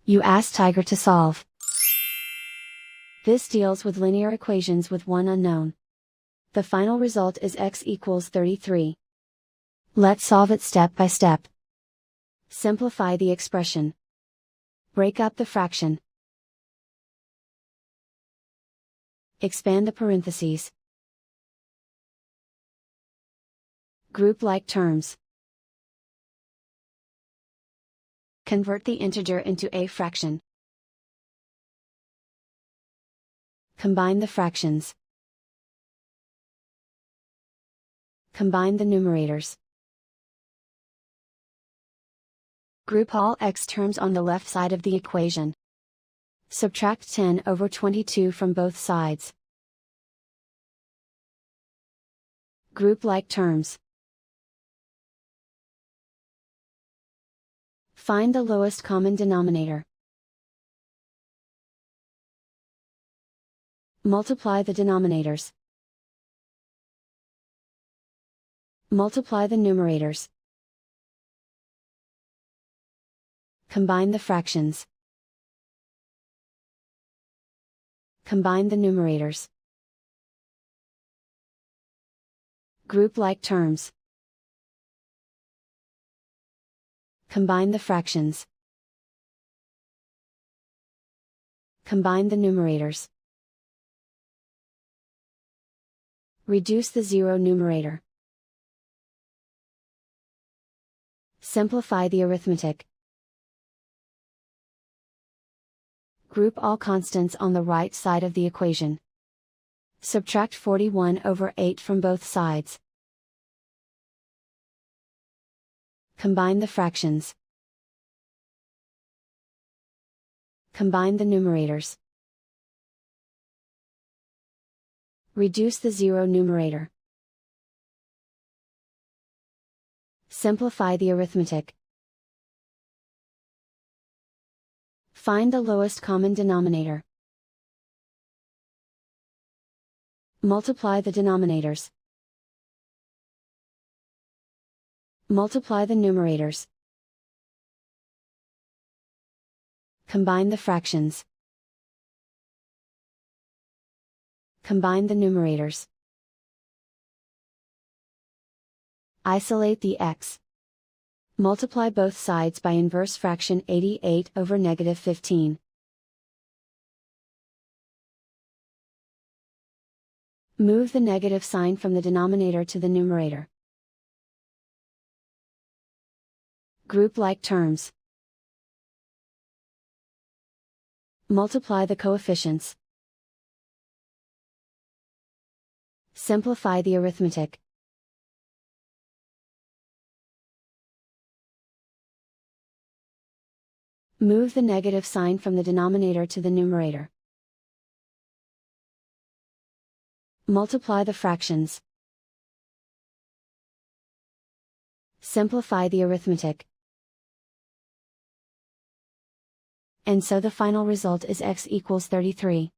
You ask Tiger to solve. This deals with linear equations with one unknown. The final result is x equals 33. Let's solve it step by step. Simplify the expression. Break up the fraction. Expand the parentheses. Group like terms. Convert the integer into a fraction. Combine the fractions. Combine the numerators. Group all x terms on the left side of the equation. Subtract 10 over 22 from both sides. Group like terms. Find the lowest common denominator. Multiply the denominators. Multiply the numerators. Combine the fractions. Combine the numerators. Group like terms. Combine the fractions. Combine the numerators. Reduce the zero numerator. Simplify the arithmetic. Group all constants on the right side of the equation. Subtract 41 over 8 from both sides. Combine the fractions. Combine the numerators. Reduce the zero numerator. Simplify the arithmetic. Find the lowest common denominator. Multiply the denominators. Multiply the numerators. Combine the fractions. Combine the numerators. Isolate the x. Multiply both sides by inverse fraction 88 over negative 15. Move the negative sign from the denominator to the numerator. Group like terms. Multiply the coefficients. Simplify the arithmetic. Move the negative sign from the denominator to the numerator. Multiply the fractions. Simplify the arithmetic. And so the final result is x equals 33.